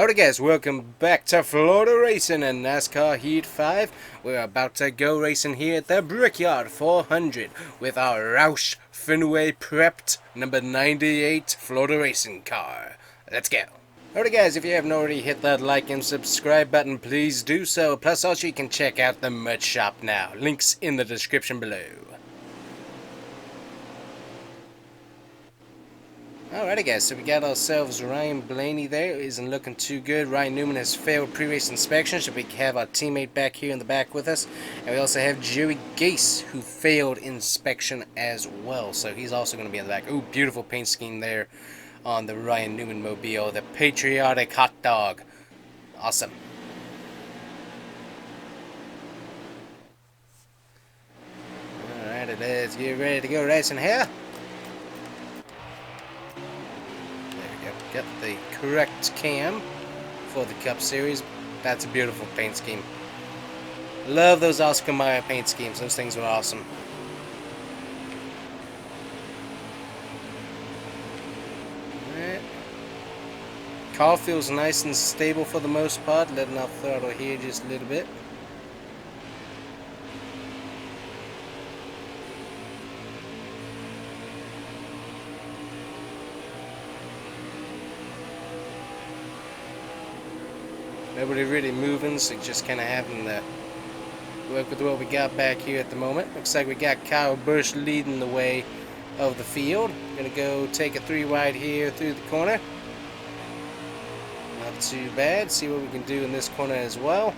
Alright guys, welcome back to Florida Racing and NASCAR Heat 5. We're about to go racing here at the Brickyard 400 with our Roush Fenway prepped number 98 Florida Racing car. Let's go. Alright guys, if you haven't already hit that like and subscribe button, please do so. Plus also you can check out the merch shop now. Links in the description below. Alrighty guys, so we got ourselves Ryan Blaney there. Isn't looking too good. Ryan Newman has failed pre-race inspection, so we have our teammate back here in the back with us. And we also have Joey Gase, who failed inspection as well, so he's also going to be in the back. Ooh, beautiful paint scheme there on the Ryan Newman mobile. The patriotic hot dog. Awesome. Alright, let's get ready to go racing here. Get the correct cam for the Cup Series. That's a beautiful paint scheme. Love those Oscar Mayer paint schemes. Those things were awesome. Alright. Car feels nice and stable for the most part. Letting off throttle here just a little bit. Nobody really moving, so just kind of having to work with what we got back here at the moment. Looks like we got Kyle Busch leading the way of the field. Gonna go take a 3 wide here through the corner. Not too bad. See what we can do in this corner as well.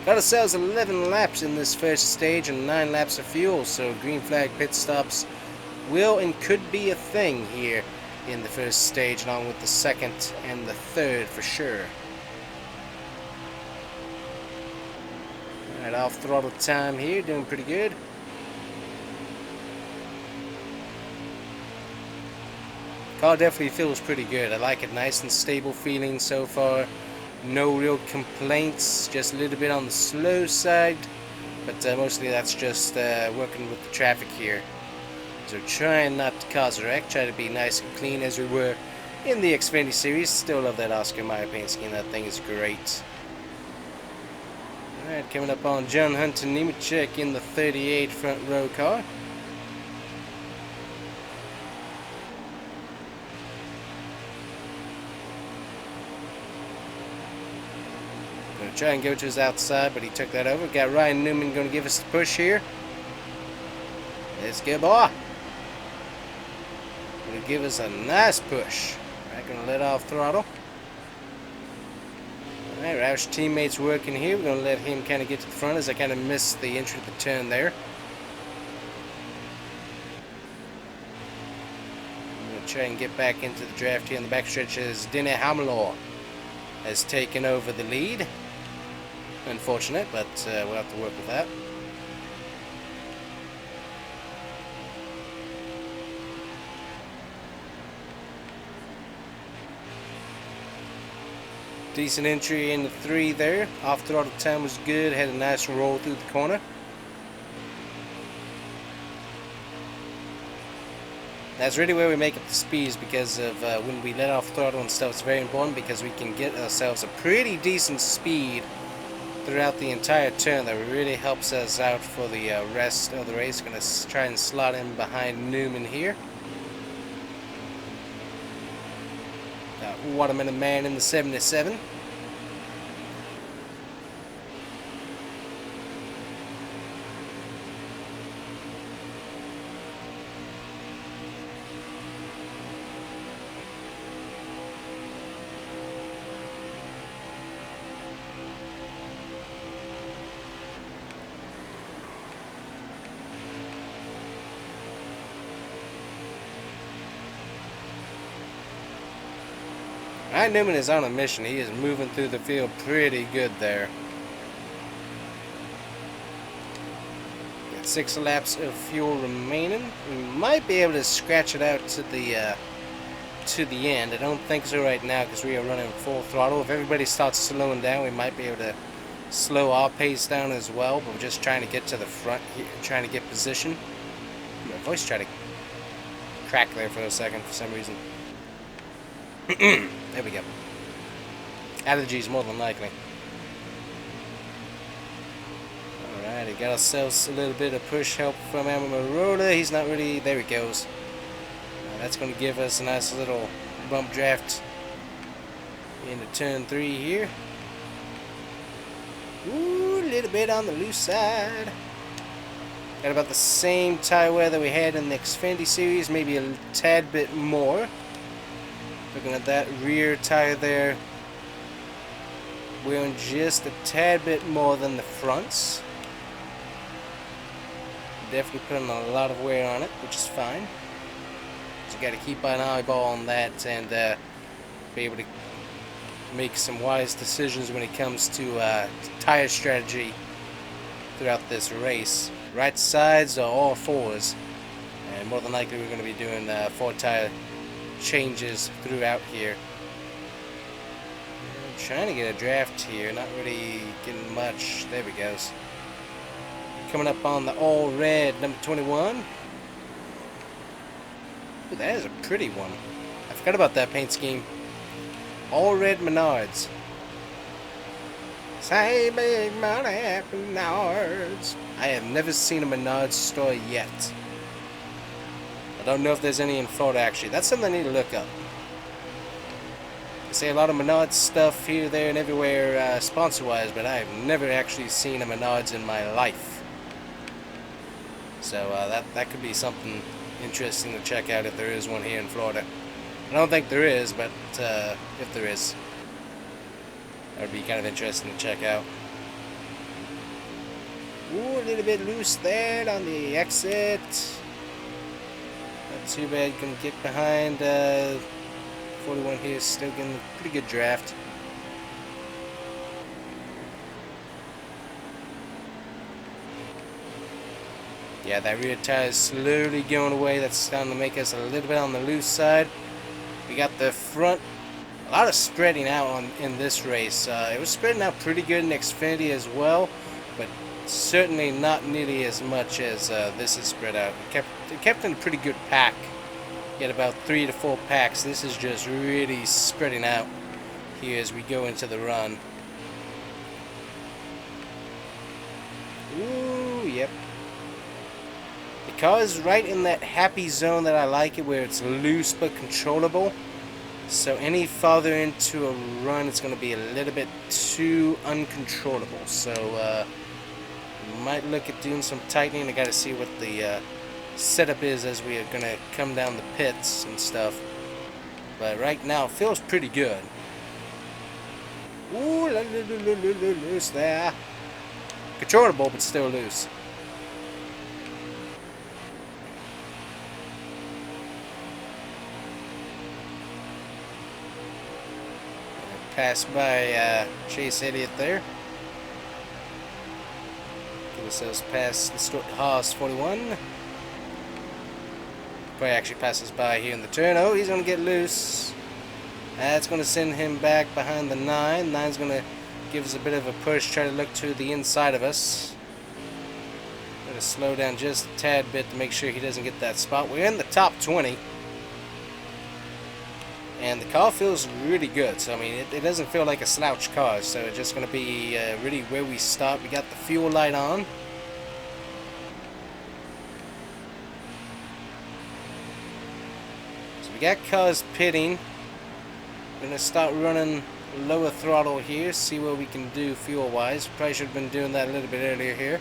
Got ourselves 11 laps in this first stage and 9 laps of fuel, so green flag pit stops will and could be a thing here in the first stage, along with the second and the third for sure. Alright, off throttle time here, doing pretty good. Car definitely feels pretty good. I like it, nice and stable feeling so far. No real complaints, just a little bit on the slow side, but mostly that's just working with the traffic here. So trying not to cause a wreck, try to be nice and clean as we were in the Xfinity Series. Still love that Oscar Mayer paint scheme, that thing is great. Alright, coming up on John Hunter Nemechek in the 38 front row car. Gonna try and go to his outside, but he took that over. Got Ryan Newman gonna give us the push here. Let's go, boy. Gonna give us a nice push. Alright, gonna let off throttle. Alright, Roush teammates working here. We're going to let him kind of get to the front as I kind of missed the entry to the turn there. I'm going to try and get back into the draft here in the backstretch as Aric Almirola has taken over the lead. Unfortunate, but we'll have to work with that. Decent entry in the 3 there. Off throttle time was good. Had a nice roll through the corner. That's really where we make up the speeds, because of when we let off throttle and stuff. It's very important because we can get ourselves a pretty decent speed throughout the entire turn. That really helps us out for the rest of the race. Going to try and slot in behind Newman here. Watermelon Man in the 77. Ryan Newman is on a mission. He is moving through the field pretty good there. Got 6 laps of fuel remaining. We might be able to scratch it out to the end. I don't think so right now because we are running full throttle. If everybody starts slowing down, we might be able to slow our pace down as well. But we're just trying to get to the front here, trying to get position. My voice tried to crack there for a second for some reason. There we go. Allergies, more than likely. Alright, we got ourselves a little bit of push help from Almirola. He's not really... There he goes. That's going to give us a nice little bump draft into turn 3 here. Ooh, a little bit on the loose side. Got about the same tire wear that we had in the Xfinity series, maybe a tad bit more. Looking at that rear tire there, wearing just a tad bit more than the fronts. Definitely putting a lot of wear on it, which is fine. So you got to keep an eyeball on that and be able to make some wise decisions when it comes to tire strategy throughout this race. Right sides or all fours, and more than likely we're going to be doing 4 tire changes throughout here. I'm trying to get a draft here, not really getting much. There we go. Coming up on the all red number 21. Ooh, that is a pretty one. I forgot about that paint scheme. All red Menards. Say big money at Menards. I have never seen a Menards store yet. I don't know if there's any in Florida actually. That's something I need to look up. They say a lot of Menards stuff here, there, and everywhere sponsor-wise, but I have never actually seen a Menards in my life. So that could be something interesting to check out if there is one here in Florida. I don't think there is, but if there is, that would be kind of interesting to check out. Ooh, a little bit loose there on the exit. Not too bad. You can get behind 41 here. Still getting a pretty good draft. Yeah, that rear tire is slowly going away. That's starting to make us a little bit on the loose side. We got the front. A lot of spreading out in this race. It was spreading out pretty good in Xfinity as well, but certainly not nearly as much as this is spread out. It kept in a pretty good pack. You had about 3 to 4 packs. This is just really spreading out here as we go into the run. Ooh, yep. The car is right in that happy zone that I like it, where it's loose but controllable. So any farther into a run, it's going to be a little bit too uncontrollable. So we might look at doing some tightening. I got to see what the setup is as we are going to come down the pits and stuff. But right now, it feels pretty good. Ooh, loose there. Controllable, but still loose. Pass by Chase Elliott there. Give ourselves past the Stuart Haas 41. Probably actually passes by here in the turn. Oh, he's going to get loose. That's going to send him back behind the 9. 9's going to give us a bit of a push, try to look to the inside of us. Got to slow down just a tad bit to make sure he doesn't get that spot. We're in the top 20. And the car feels really good, so I mean, it doesn't feel like a slouch car, so it's just going to be really where we start. We got the fuel light on. So we got cars pitting. We're going to start running lower throttle here, see what we can do fuel-wise. Probably should have been doing that a little bit earlier here.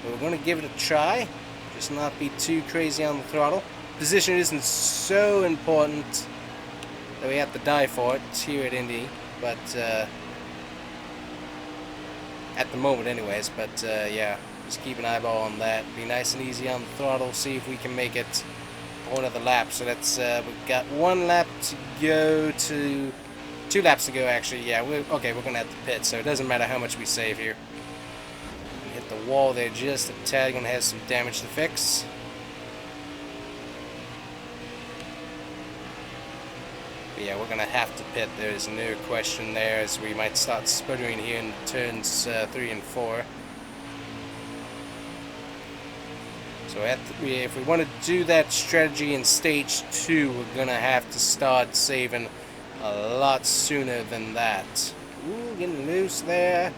But we're going to give it a try, just not be too crazy on the throttle. Position isn't so important that we have to die for it here at Indy, but at the moment anyways, but yeah, just keep an eyeball on that. Be nice and easy on the throttle, see if we can make it one of the laps. So that's we've got 1 lap to go, to 2 laps to go actually. Yeah, we're gonna have to pit, so it doesn't matter how much we save here. Hit the wall there just a tad, gonna have some damage to fix. But yeah, we're going to have to pit. There's no question there, as we might start sputtering here in turns 3 and 4. So if we want to do that strategy in stage 2, we're going to have to start saving a lot sooner than that. Ooh, getting loose there.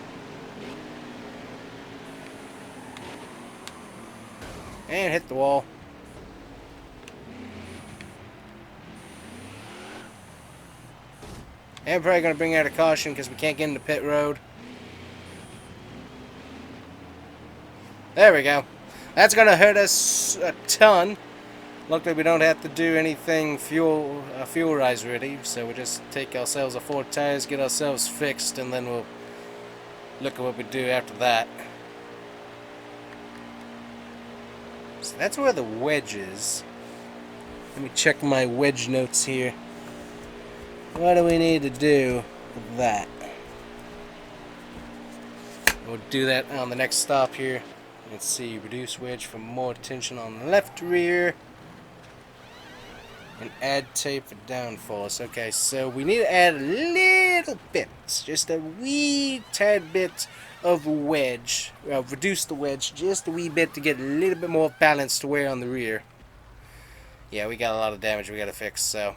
And hit the wall. And probably going to bring out a caution because we can't get into pit road. There we go. That's going to hurt us a ton. Luckily we don't have to do anything fuel rise ready, so we just take ourselves a 4 tires, get ourselves fixed, and then we'll look at what we do after that. So that's where the wedge is. Let me check my wedge notes here. What do we need to do with that? We'll do that on the next stop here. Let's see, reduce wedge for more tension on the left rear. And add tape for downforce. Okay, so we need to add a little bit, just a wee tad bit of wedge. Reduce the wedge just a wee bit to get a little bit more balance to wear on the rear. Yeah, we got a lot of damage we got to fix, so.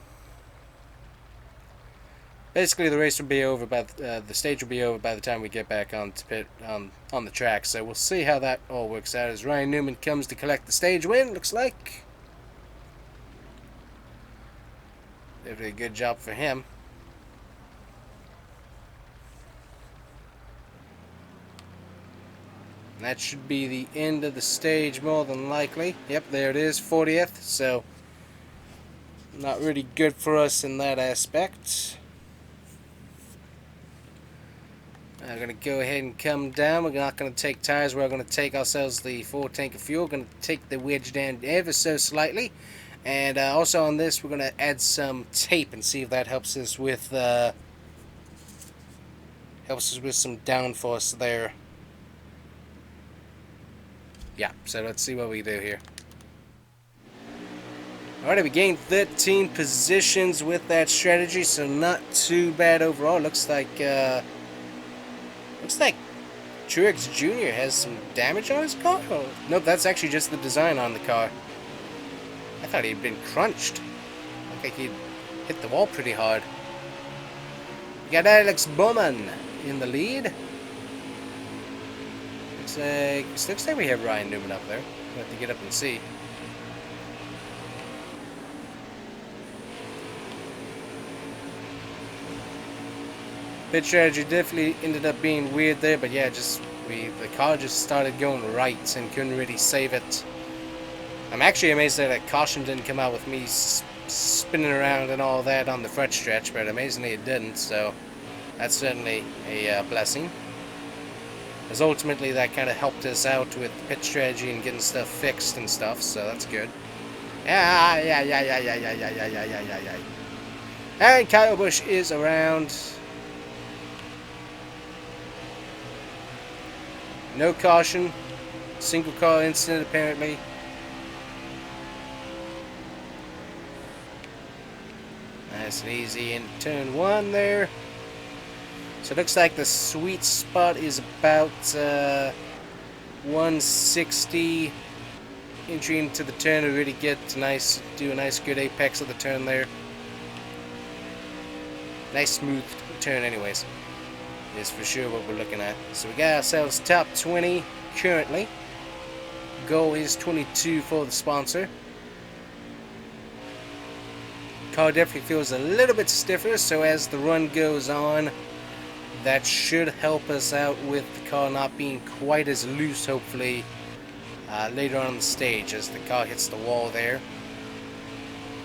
Basically, the race will be over by the stage will be over by the time we get back on to pit on the track. So we'll see how that all works out as Ryan Newman comes to collect the stage win. Looks like definitely a good job for him. And that should be the end of the stage, more than likely. Yep, there it is, 40th. So not really good for us in that aspect. I'm going to go ahead and come down. We're not going to take tires. We're going to take ourselves the full tank of fuel. We're going to take the wedge down ever so slightly. And also on this, we're going to add some tape and see if that helps us with some downforce there. Yeah, so let's see what we do here. Alright, we gained 13 positions with that strategy, so not too bad overall. Looks like Truex Jr. has some damage on his car? Oh, nope, that's actually just the design on the car. I thought he'd been crunched. Looked like he'd hit the wall pretty hard. We got Alex Bowman in the lead. Looks like we have Ryan Newman up there. We'll have to get up and see. Pit strategy definitely ended up being weird there, but yeah, the car just started going right and couldn't really save it. I'm actually amazed that a caution didn't come out with me spinning around and all that on the front stretch, but amazingly it didn't, so that's certainly a blessing. As ultimately that kind of helped us out with pit strategy and getting stuff fixed and stuff, so that's good. Yeah. And Kyle Busch is around. No caution. Single car incident apparently. Nice and easy in turn 1 there. So it looks like the sweet spot is about 160 entry into the turn to really get do a nice good apex of the turn there. Nice smooth turn anyways. Is for sure what we're looking at. So we got ourselves top 20 currently. Goal is 22 for the sponsor. Car definitely feels a little bit stiffer, so as the run goes on, that should help us out with the car not being quite as loose, hopefully, later on in the stage as the car hits the wall there.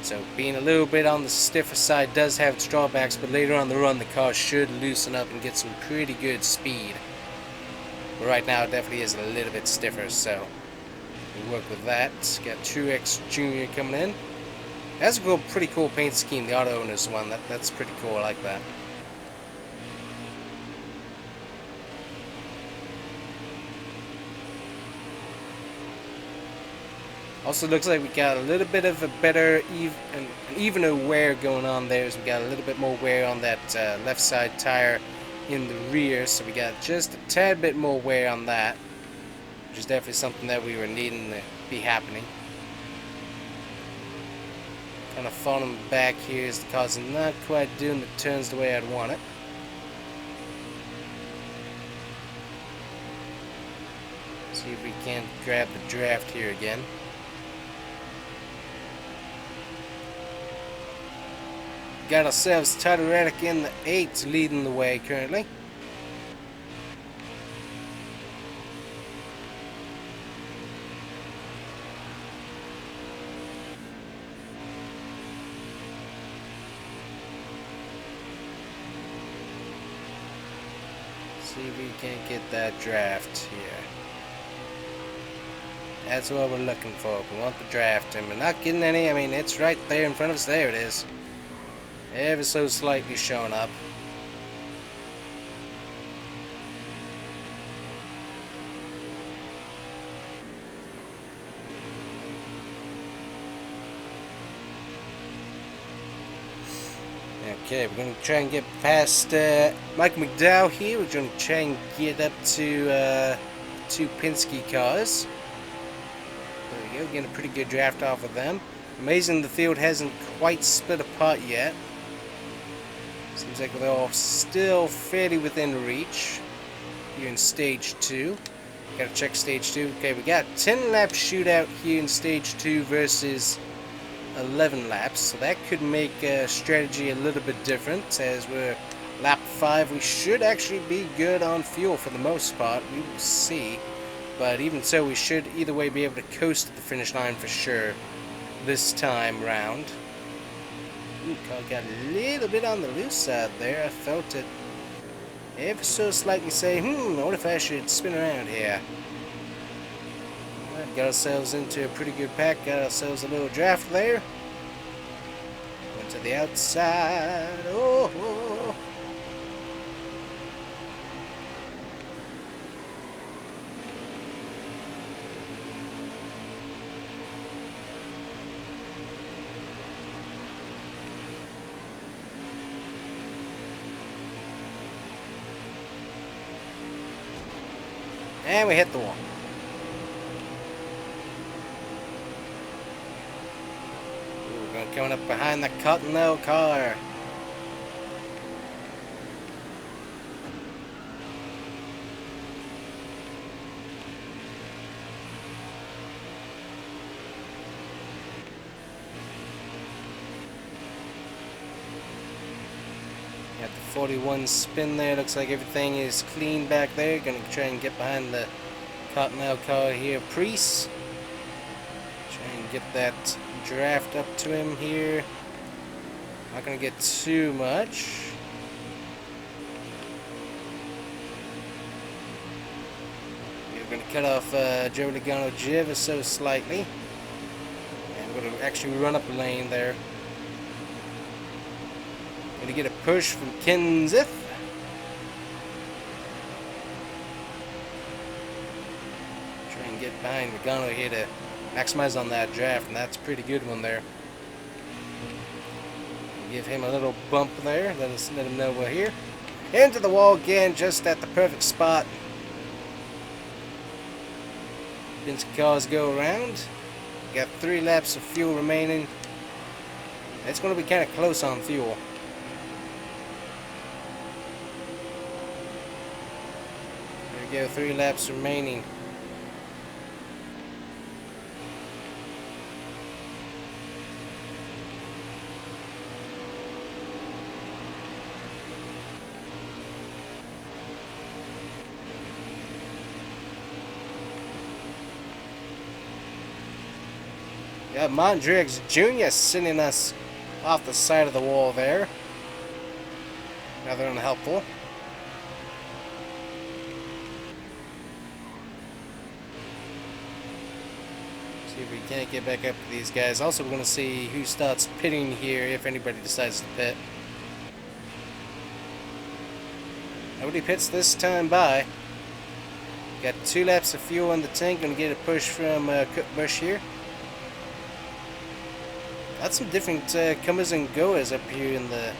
So being a little bit on the stiffer side does have its drawbacks, but later on the run the car should loosen up and get some pretty good speed. But right now it definitely is a little bit stiffer, so we'll work with that. Got Truex Jr. coming in. That's a pretty cool paint scheme, the Auto Owners one. That's pretty cool, I like that. Also looks like we got a little bit of a better, evener wear going on there. So we got a little bit more wear on that left side tire in the rear. So we got just a tad bit more wear on that, which is definitely something that we were needing to be happening. Kind of falling back here is the cause of not quite doing the turns the way I'd want it. See if we can't grab the draft here again. Got ourselves Aric in the 8th, leading the way currently. See if we can't get that draft here. That's what we're looking for. We want the draft, and we're not getting any. I mean, it's right there in front of us. There it is. Ever so slightly showing up. Okay, we're going to try and get past Mike McDowell here. We're going to try and get up to 2 Penske cars. There we go, getting a pretty good draft off of them. Amazing the field hasn't quite split apart yet. Seems like they're all still fairly within reach here in Stage 2. Gotta check Stage 2. Okay, we got 10 lap shootout here in Stage 2 versus 11 laps. So that could make strategy a little bit different. As we're lap 5, we should actually be good on fuel for the most part. We will see. But even so, we should either way be able to coast to the finish line for sure this time round. Ooh, car got a little bit on the loose side there. I felt it ever so slightly say, what if I should spin around here? Right, got ourselves into a pretty good pack. Got ourselves a little draft there. Went to the outside. Oh. And we hit the wall. Ooh, we're going coming up behind the Cottonelle car. Got the 41 spin there. Looks like everything is clean back there. Gonna try and get behind the Cottonelle car here. Priest. Try and get that draft up to him here. Not gonna get too much. We're gonna cut off Joe Logano ever so slightly. And we're gonna actually run up the lane there. Gonna get a push from Kenseth. Try and get behind Logano here to maximize on that draft, and that's a pretty good one there. Give him a little bump there. Let him know we're here. Into the wall again, just at the perfect spot. Vince cars go around. Got 3 laps of fuel remaining. It's going to be kind of close on fuel. There we go, 3 laps remaining. Got Mondrigues Jr. sending us off the side of the wall there. Rather unhelpful. See if we can't get back up to these guys. Also, we're going to see who starts pitting here if anybody decides to pit. Nobody pits this time by. Got 2 laps of fuel in the tank. Going to get a push from Cook Busch here. Got some different comers and goers up here in the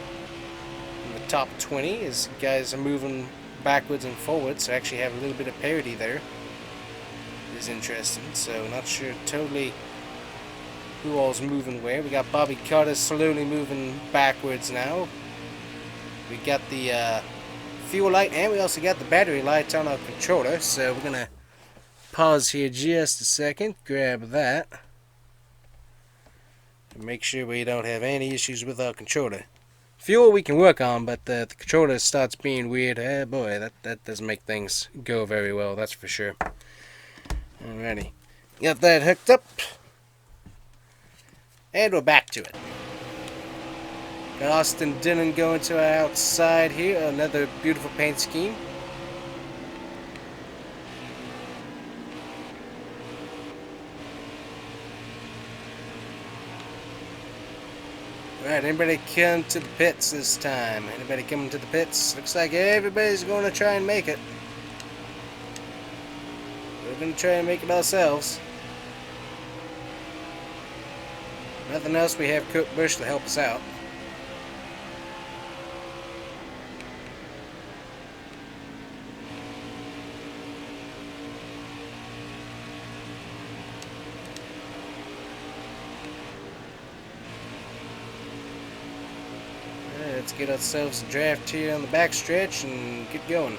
top 20 as guys are moving backwards and forwards, so actually have a little bit of parity there. It is interesting, so not sure totally who all's moving where. We got Bobby Carter slowly moving backwards now. We got the fuel light, and we also got the battery lights on our controller. So we're gonna pause here just a second, grab that, and make sure we don't have any issues with our controller. Fuel we can work on, but the controller starts being weird. Boy, that doesn't make things go very well, that's for sure. Alrighty. Got that hooked up. And we're back to it. Got Austin Dillon going to our outside here. Another beautiful paint scheme. Alright, anybody come to the pits this time? Anybody coming to the pits? Looks like everybody's going to try and make it. We're going to try and make it ourselves. Nothing else, we have Cook Bush to help us out. Let's get ourselves a draft here on the backstretch and get going.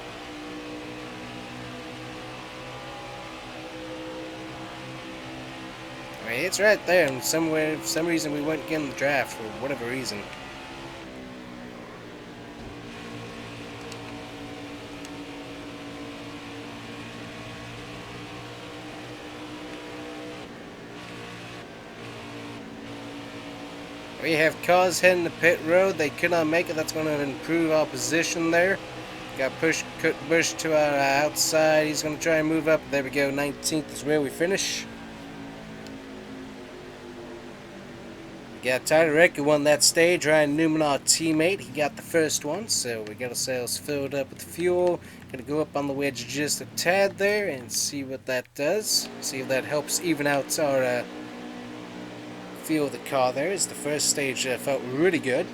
I mean, it's right there, and for some reason we weren't getting the draft for whatever reason. We have cars heading to pit road. They could not make it. That's going to improve our position there. Got Cook Bush to our outside. He's going to try and move up. There we go. 19th is where we finish. We got Tyler Rick who won that stage. Ryan Newman, our teammate, he got the first one. So we got ourselves filled up with fuel. Going to go up on the wedge just a tad there and see what that does. See if that helps even out our feel of the car there. Is the first stage felt really good.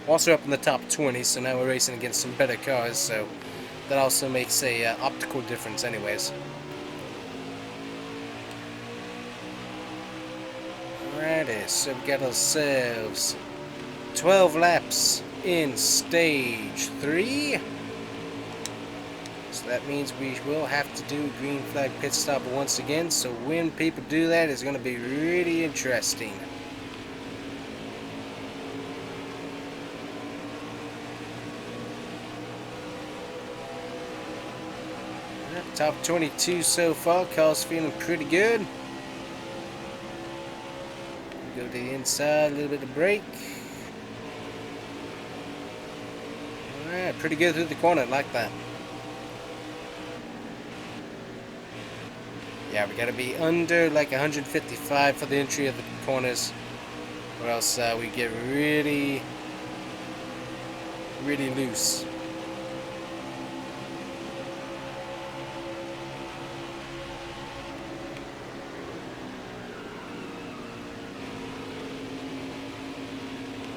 Also up in the top 20, so now we're racing against some better cars, so that also makes a optical difference anyways. Alrighty, so we got ourselves 12 laps in stage 3. So that means we will have to do a green flag pit stop once again. So when people do that, it's going to be really interesting. Top 22 so far. Car's feeling pretty good. Go to the inside, a little bit of brake. Alright, pretty good through the corner, like that. Yeah, we gotta be under like 155 for the entry of the corners, or else we get really loose.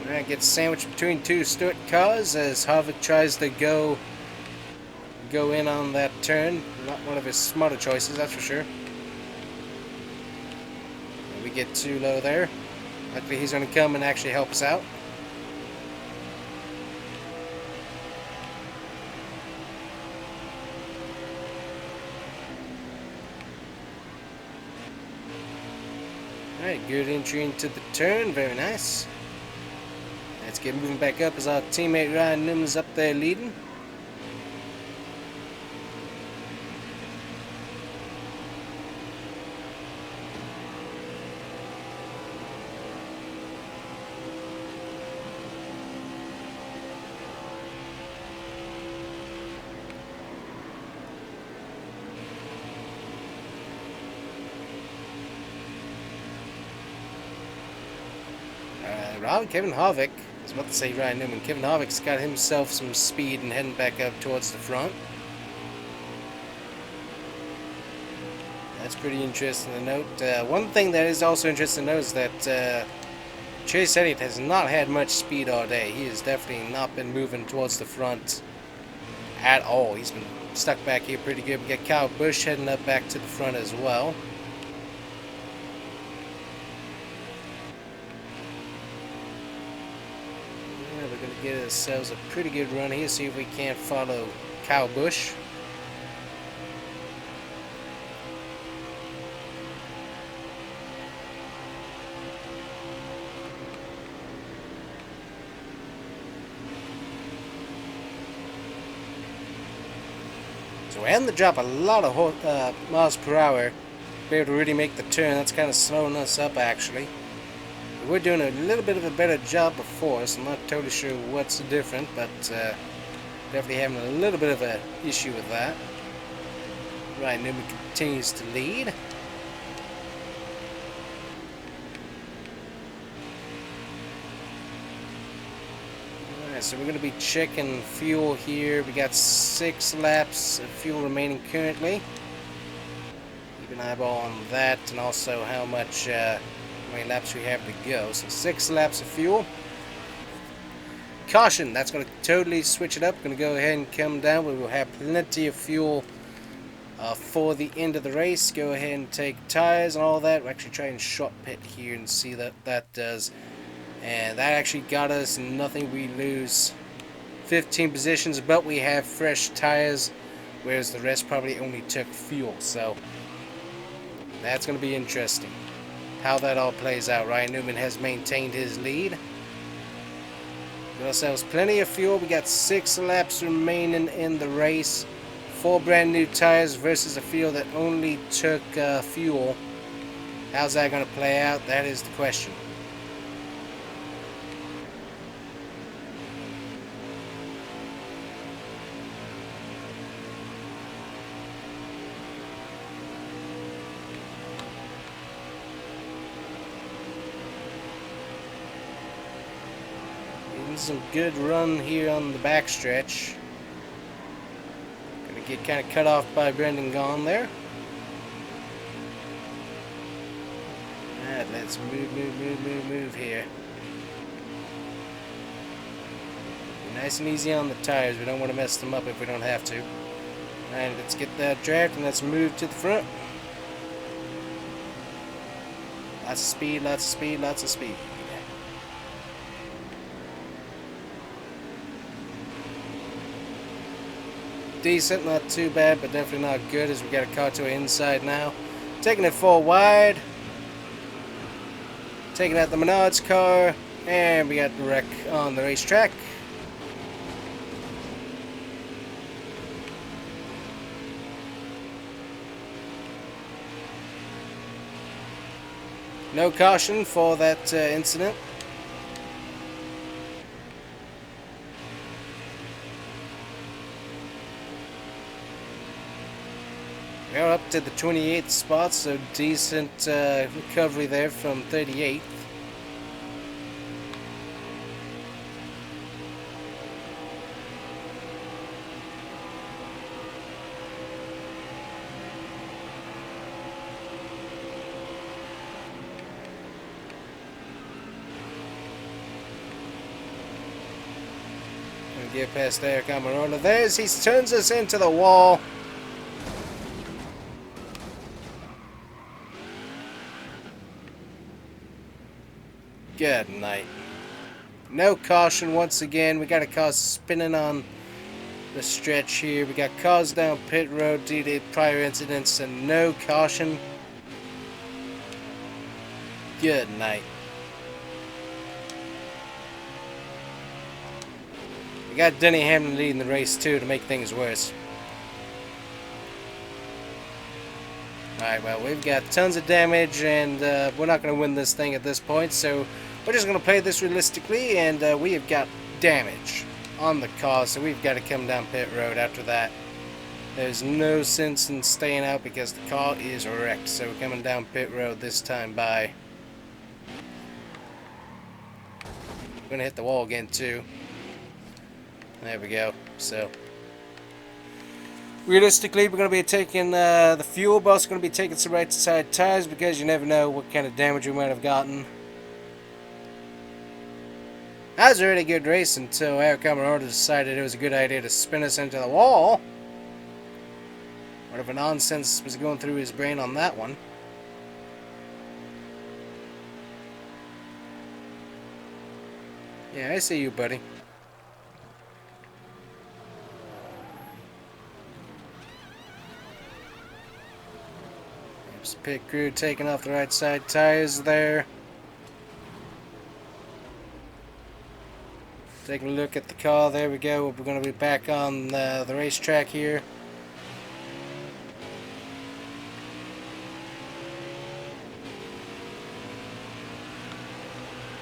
Alright, get sandwiched between two Stewart cars as Harvick tries to go in on that turn. Not one of his smarter choices, that's for sure. We get too low there. Luckily he's going to come and actually help us out. Alright, good entry into the turn, very nice. Let's get moving back up as our teammate Ryan Newman's up there leading. Kevin Harvick, I was about to say Ryan Newman, Kevin Harvick's got himself some speed and heading back up towards the front. That's pretty interesting to note. One thing that is also interesting to note is that Chase Elliott has not had much speed all day. He has definitely not been moving towards the front at all. He's been stuck back here pretty good. We got Kyle Busch heading up back to the front as well. get ourselves a pretty good run here. See if we can't follow Cow Bush. So we're having to drop a lot of miles per hour to be able to really make the turn. That's kind of slowing us up, actually. We're doing a little bit of a better job before, so I'm not totally sure what's different, but definitely having a little bit of an issue with that. Right, Newman continues to lead. So we're going to be checking fuel here. We got 6 laps of fuel remaining currently. Keep an eyeball on that, and also how many laps we have to go. So 6 laps of fuel. Caution, that's going to totally switch it up. Going to go ahead and come down. We will have plenty of fuel for the end of the race. Go ahead and take tires and all that. We'll actually try and short pit here and see that that does. And that actually got us nothing. We lose 15 positions, but we have fresh tires, whereas the rest probably only took fuel. So that's going to be interesting how that all plays out. Ryan Newman has maintained his lead. We also have plenty of fuel. We got 6 laps remaining in the race. 4 brand new tires versus a field that only took fuel. How's that going to play out? That is the question. Some good run here on the backstretch. Gonna get kind of cut off by Brendan Gaughan there. Alright, let's move here. Be nice and easy on the tires. We don't want to mess them up if we don't have to. Alright, let's get that draft and let's move to the front. Lots of speed, lots of speed, lots of speed. Decent, not too bad, but definitely not good, as we got a car to our inside now. Taking it 4 wide. Taking out the Menards car, and we got the wreck on the racetrack. No caution for that incident. We're up to the 28th spot, so decent recovery there from 38th. Gonna get past Aric Almirola. He turns us into the wall. Good night. No caution once again. We got a car spinning on the stretch here. We got cars down pit road due to prior incidents and no caution. Good night. We got Denny Hamlin leading the race too to make things worse. Alright, well, we've got tons of damage, and we're not going to win this thing at this point, so we're just going to play this realistically, and we have got damage on the car, so we've got to come down pit road after that. There's no sense in staying out because the car is wrecked, so we're coming down pit road this time by. We're going to hit the wall again, too. There we go, so. Realistically, we're going to be taking the fuel, but also going to be taking some right side tires because you never know what kind of damage we might have gotten. That was a really good race until Aric Almirola decided it was a good idea to spin us into the wall. Whatever nonsense was going through his brain on that one. Yeah, I see you, buddy. pit crew taking off the right side tires there. Taking a look at the car. There we go. We're going to be back on the racetrack here.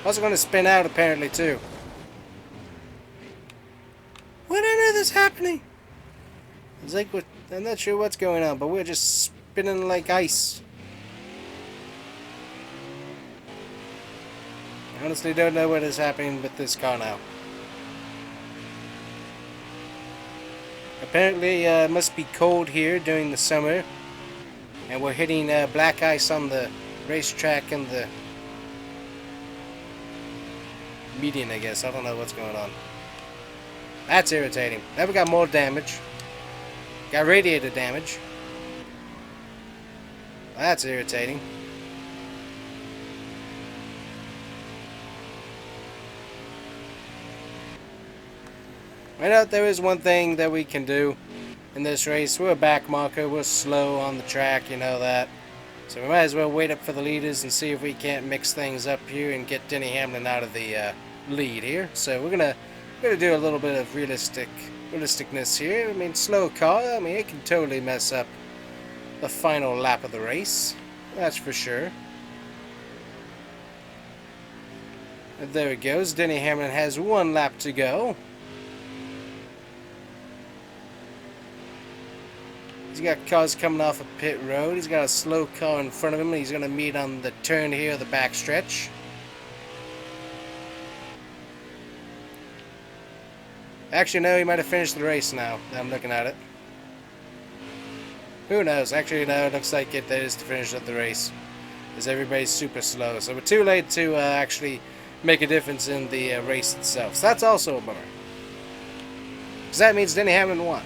Also going to spin out apparently too. What on earth is happening? It's like I'm not sure what's going on, but we're just spinning like ice. I honestly don't know what is happening with this car now. Apparently it must be cold here during the summer, and we're hitting black ice on the racetrack and the median, I guess. I don't know what's going on. That's irritating. Now we got more damage. Got radiator damage. That's irritating. Right out, there is one thing that we can do in this race. We're a back marker. We're slow on the track, you know that. So we might as well wait up for the leaders and see if we can't mix things up here and get Denny Hamlin out of the lead here. So we're gonna do a little bit of realisticness here. I mean, slow car. I mean, it can totally mess up the final lap of the race. That's for sure. And there it goes. Denny Hamlin has one lap to go. He's got cars coming off a pit road. He's got a slow car in front of him. He's going to meet on the turn here, the backstretch. Actually, no, he might have finished the race now. I'm looking at it. Who knows? Actually, no, it looks like it is to finish up the race. Because everybody's super slow. So we're too late to actually make a difference in the race itself. So that's also a bummer. Because that means Denny Hamlin won.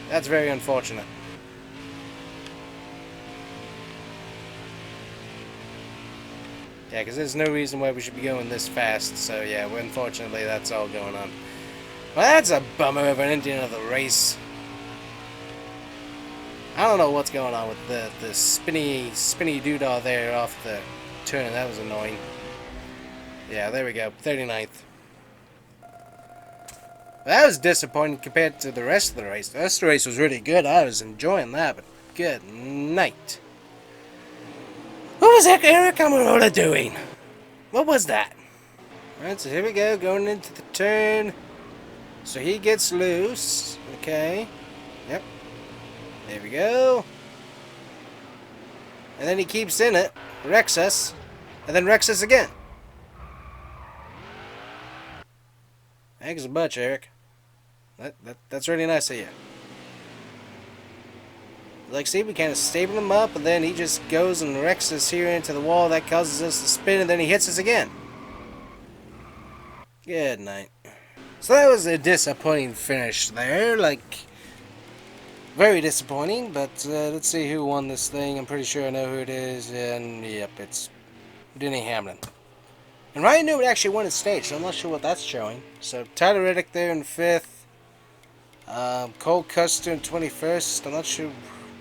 That's very unfortunate. Yeah, because there's no reason why we should be going this fast. So yeah, well, unfortunately that's all going on. Well, that's a bummer of an ending of the race. I don't know what's going on with the spinny doodah there off the turn. That was annoying. Yeah, there we go. 39th. That was disappointing compared to the rest of the race. The rest of the race was really good. I was enjoying that, but good night. What was that Aric Almirola doing? What was that? Alright, so here we go, going into the turn. So he gets loose. Okay. Yep. There we go. And then he keeps in it, wrecks us, and then wrecks us again. Thanks a bunch, Aric. That's really nice of you. Like, see, we kind of stable him up, and then he just goes and wrecks us here into the wall. That causes us to spin, and then he hits us again. Good night. So that was a disappointing finish there. Like, very disappointing, but let's see who won this thing. I'm pretty sure I know who it is, and yep, it's Denny Hamlin. And Ryan Newman actually won his stage, so I'm not sure what that's showing. So Tyler Reddick there in 5th. Cole Custer in 21st. I'm not sure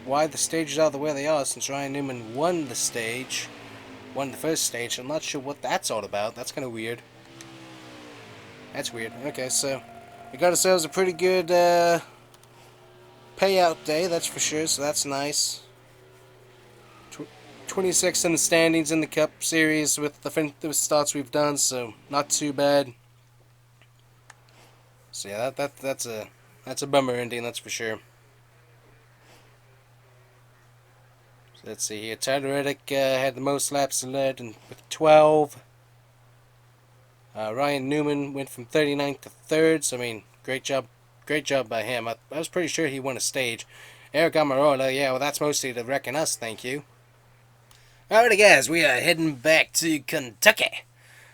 why the stages are the way they are, since Ryan Newman won the stage. Won the first stage. I'm not sure what that's all about. That's kind of weird. That's weird. Okay, so we got ourselves a pretty good payout day, that's for sure, so that's nice. 26 in the standings in the Cup Series with the starts we've done, so not too bad. So yeah, that's a bummer ending, that's for sure. So let's see here. Tyler Reddick had the most laps led with 12. Ryan Newman went from 39th to 3rd. So I mean, great job by him. I was pretty sure he won a stage. Aric Almirola, yeah, well that's mostly to wrecking us, thank you. Alrighty guys, we are heading back to Kentucky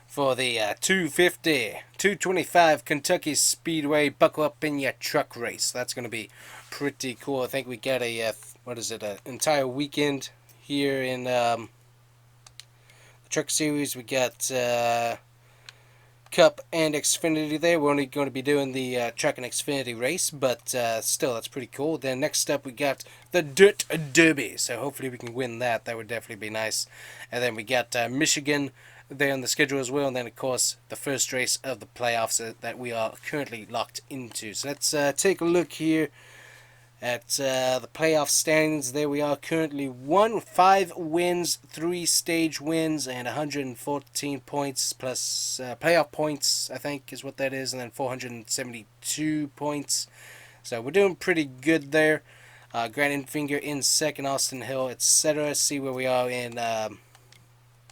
for the 225 Kentucky Speedway Buckle Up in Your Truck race. That's going to be pretty cool. I think we got a, an entire weekend here in the Truck Series. We got Cup and Xfinity there. We're only going to be doing the Truck and Xfinity race, but still, that's pretty cool. Then next up, we got the Dirt Derby, so hopefully we can win that. That would definitely be nice. And then we got Michigan there on the schedule as well, and then, of course, the first race of the playoffs that we are currently locked into. So let's take a look here at the playoff standings. There we are currently 5 wins, 3 stage wins, and 114 points plus playoff points, I think is what that is, and then 472 points. So we're doing pretty good there. Grant Finger in second, Austin Hill, etc. See where we are in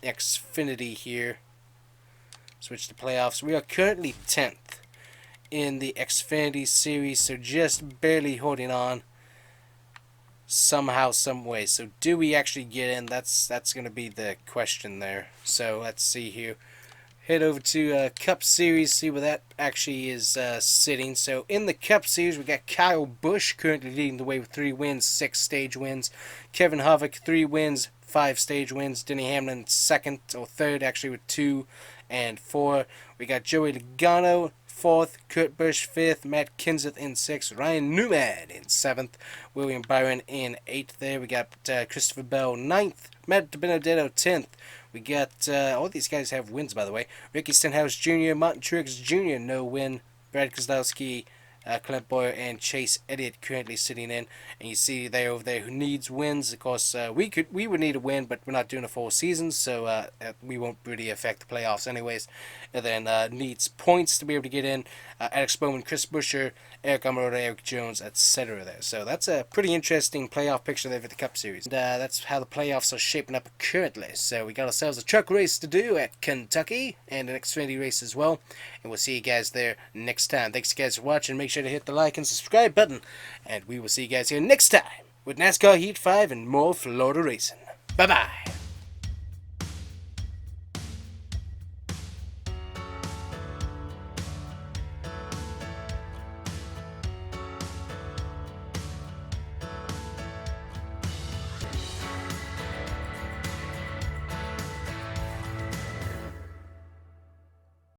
Xfinity here. Switch to playoffs. We are currently 10th in the Xfinity series, so just barely holding on somehow, some way. So do we actually get in? That's going to be the question there. So let's see here. Head over to Cup Series, see where that actually is sitting. So in the Cup Series, we got Kyle Busch currently leading the way with 3 wins, 6 stage wins. Kevin Harvick, 3 wins, 5 stage wins. Denny Hamlin second or third actually with 2 and 4. We got Joey Logano 4th, Kurt Busch 5th, Matt Kenseth in 6th, Ryan Newman in 7th, William Byron in 8th there. We got Christopher Bell 9th, Matt Benedetto 10th. We got, all these guys have wins, by the way. Ricky Stenhouse Jr., Martin Truex Jr., no win. Brad Keselowski, Clint Boyer, and Chase Elliott currently sitting in. And you see there over there who needs wins. Of course, we would need a win, but we're not doing a full season, so we won't really affect the playoffs anyways. And then needs points to be able to get in. Alex Bowman, Chris Buescher, Aric Almirola, Eric Jones, etc. there. So that's a pretty interesting playoff picture there for the Cup Series. And that's how the playoffs are shaping up currently. So we got ourselves a truck race to do at Kentucky and an Xfinity race as well. And we'll see you guys there next time. Thanks guys for watching. Make sure to hit the like and subscribe button. And we will see you guys here next time with NASCAR Heat 5 and more Florida racing. Bye-bye.